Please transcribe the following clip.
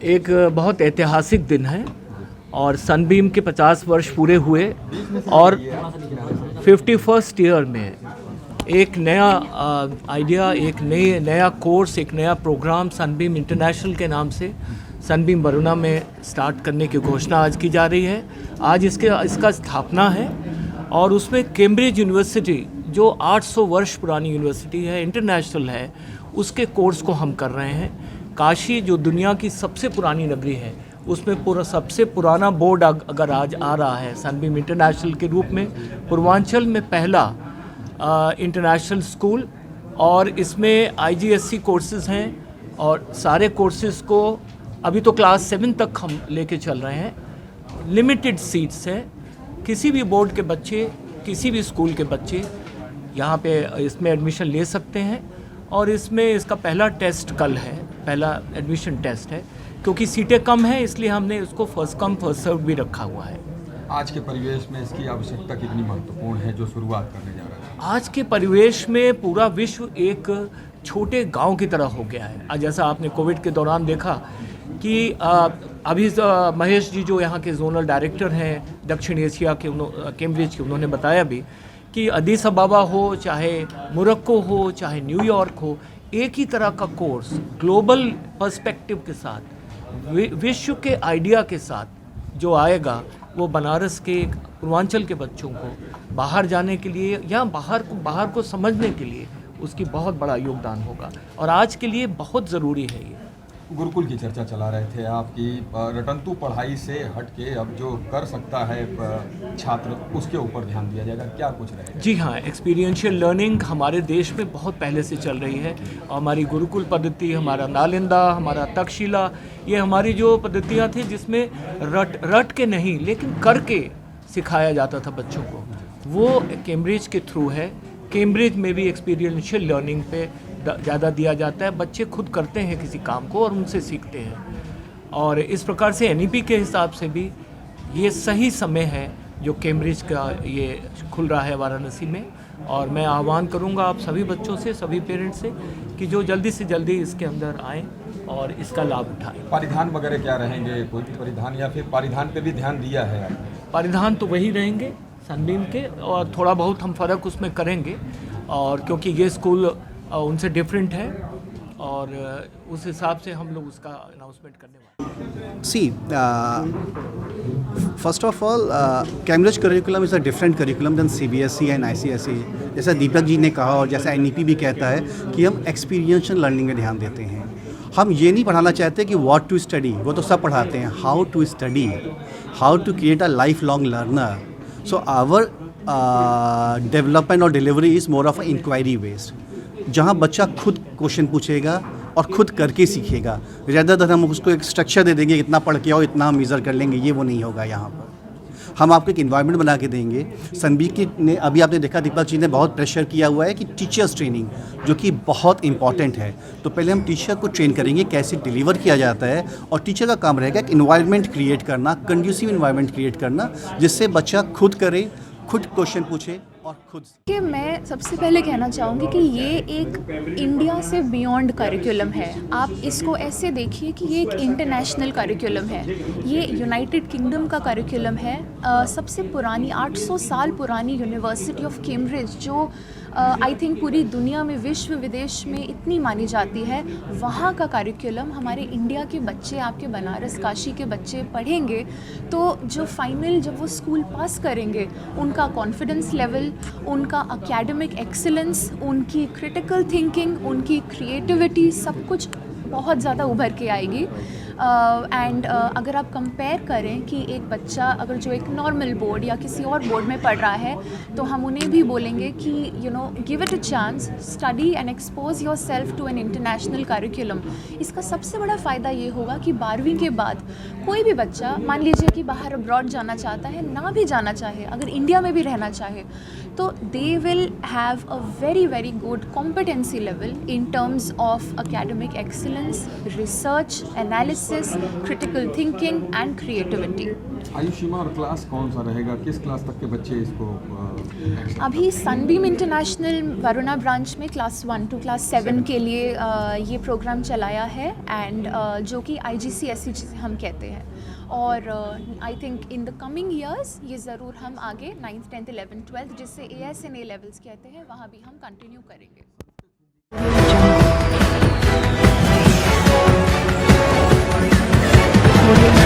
एक बहुत ऐतिहासिक दिन है और सनबीम के 50 वर्ष पूरे हुए और 51st ईयर में एक नया आइडिया, एक नया कोर्स, एक नया प्रोग्राम सनबीम इंटरनेशनल के नाम से सनबीम वरुणा में स्टार्ट करने की घोषणा आज की जा रही है। आज इसका स्थापना है और उसमें कैम्ब्रिज यूनिवर्सिटी जो 800 वर्ष पुरानी यूनिवर्सिटी है, इंटरनेशनल है, उसके कोर्स को हम कर रहे हैं। काशी जो दुनिया की सबसे पुरानी नगरी है, उसमें सबसे पुराना बोर्ड अगर आज आ रहा है सनबीम इंटरनेशनल के रूप में, पूर्वांचल में पहला इंटरनेशनल स्कूल, और इसमें IGSC कोर्सेज़ हैं और सारे कोर्सेज़ को अभी तो क्लास 7 तक हम लेके चल रहे हैं। लिमिटेड सीट्स हैं, किसी भी बोर्ड के बच्चे, किसी भी स्कूल के बच्चे यहाँ पे इसमें एडमिशन ले सकते हैं। और इसमें इसका पहला टेस्ट कल है, पहला एडमिशन टेस्ट है, क्योंकि सीटें कम हैं इसलिए हमने इसको फर्स्ट कम फर्स्ट सर्व भी रखा हुआ है। आज के परिवेश में इसकी आवश्यकता कितनी महत्वपूर्ण है जो शुरुआत करने जा रहा है? आज के परिवेश में पूरा विश्व एक छोटे गांव की तरह हो गया है। आज जैसा आपने कोविड के दौरान देखा कि अभी महेश जी जो यहाँ के जोनल डायरेक्टर हैं दक्षिण एशिया के, कैम्ब्रिज के, उन्होंने बताया भी कि अदीस अबाबा हो, चाहे मोरक्को हो, चाहे न्यूयॉर्क हो, एक ही तरह का कोर्स ग्लोबल पर्सपेक्टिव के साथ, विश्व के आइडिया के साथ जो आएगा, वो बनारस के पूर्वांचल के बच्चों को बाहर जाने के लिए या बाहर को समझने के लिए उसकी बहुत बड़ा योगदान होगा और आज के लिए बहुत ज़रूरी है ये। गुरुकुल की चर्चा चला रहे थे आपकी, रटंतु पढ़ाई से हट के अब जो कर सकता है छात्र, उसके ऊपर ध्यान दिया जाएगा, क्या कुछ रहेगा? जी हाँ, एक्सपीरियंशियल लर्निंग हमारे देश में बहुत पहले से चल रही है। हमारी गुरुकुल पद्धति, हमारा नालंदा, हमारा तक्षशिला, ये हमारी जो पद्धतियाँ थी जिसमें रट के नहीं लेकिन करके सिखाया जाता था बच्चों को, वो कैम्ब्रिज के थ्रू है। कैम्ब्रिज में भी एक्सपीरियंशियल लर्निंग पे ज़्यादा दिया जाता है। बच्चे खुद करते हैं किसी काम को और उनसे सीखते हैं, और इस प्रकार से NEP के हिसाब से भी ये सही समय है जो कैम्ब्रिज का ये खुल रहा है वाराणसी में। और मैं आह्वान करूंगा आप सभी बच्चों से, सभी पेरेंट्स से कि जो जल्दी से जल्दी इसके अंदर आएँ और इसका लाभ उठाएं। परिधान वगैरह क्या रहेंगे, कोई भी परिधान, या फिर परिधान पे भी ध्यान दिया है आपने? परिधान तो वही रहेंगे सनबीम के, और थोड़ा बहुत हम फ़र्क उसमें करेंगे, और क्योंकि ये स्कूल उनसे डिफरेंट है और उस हिसाब से हम लोग उसका अनाउंसमेंट करने वाले हैं। See, first of all, Cambridge curriculum is a different curriculum than CBSE and ICSE. जैसा दीपक जी ने कहा और जैसा NEP भी कहता है कि हम एक्सपीरियंशियल लर्निंग में ध्यान देते हैं। हम ये नहीं पढ़ाना चाहते कि व्हाट टू स्टडी, वो तो सब पढ़ाते हैं, how to study, how to create a lifelong learner. So our development और delivery is more of inquiry based, जहाँ बच्चा खुद क्वेश्चन पूछेगा और खुद करके सीखेगा, ज़्यादा देर हम उसको एक स्ट्रक्चर दे देंगे, इतना पढ़ के आओ, इतना हम मेज़र कर लेंगे, ये वो नहीं होगा। यहाँ पर हम आपको एक इन्वायरमेंट बना के देंगे। सनबीम की ने अभी आपने देखा, दीपक जी ने बहुत प्रेशर किया हुआ है कि टीचर्स ट्रेनिंग, जो कि बहुत इंपॉर्टेंट है। तो पहले हम टीचर को ट्रेन करेंगे कैसे डिलीवर किया जाता है, और टीचर का काम रहेगा एक इन्वायरमेंट क्रिएट करना, कंड्यूसिव इन्वायरमेंट क्रिएट करना, जिससे बच्चा खुद करे, खुद क्वेश्चन पूछे और खुद। कि मैं सबसे पहले कहना चाहूँगी कि ये एक इंडिया से बियॉन्ड करिकुलम है। आप इसको ऐसे देखिए कि ये एक इंटरनेशनल करिकुलम है, ये यूनाइटेड किंगडम का करिकुलम है। सबसे पुरानी 800 साल पुरानी यूनिवर्सिटी ऑफ कैम्ब्रिज, जो आई थिंक पूरी दुनिया में, विश्व विदेश में इतनी मानी जाती है, वहाँ का करिकुलम हमारे इंडिया के बच्चे, आपके बनारस काशी के बच्चे पढ़ेंगे तो जो फाइनल जब वो स्कूल पास करेंगे, उनका कॉन्फिडेंस लेवल, उनका एकेडमिक एक्सीलेंस, उनकी क्रिटिकल थिंकिंग, उनकी क्रिएटिविटी, सब कुछ बहुत ज़्यादा उभर के आएगी। एंड अगर आप कंपेयर करें कि एक बच्चा अगर जो एक नॉर्मल बोर्ड या किसी और बोर्ड में पढ़ रहा है, तो हम उन्हें भी बोलेंगे कि give it a chance, study and expose yourself to an international curriculum. इसका सबसे बड़ा फ़ायदा ये होगा कि 12वीं के बाद कोई भी बच्चा, मान लीजिए कि बाहर अब्रॉड जाना चाहता है, ना भी जाना चाहे, अगर इंडिया में भी रहना चाहे, तो they will have a very very good competency level in terms of academic excellence, research, analysis, critical thinking and creativity. आयु सीमा और क्लास कौन सा रहेगा, किस क्लास तक के बच्चे इसको अभी सनबीम इंटरनेशनल वरुणा ब्रांच में क्लास 1 to क्लास 7 के लिए ये प्रोग्राम चलाया है एंड जो कि IGCSE जिसे हम कहते हैं और I think in the coming years ये ज़रूर हम आगे 9th 10th 11th 12th जिससे ASNA लेवल्स कहते हैं वहाँ भी हम कंटिन्यू करेंगे। Audio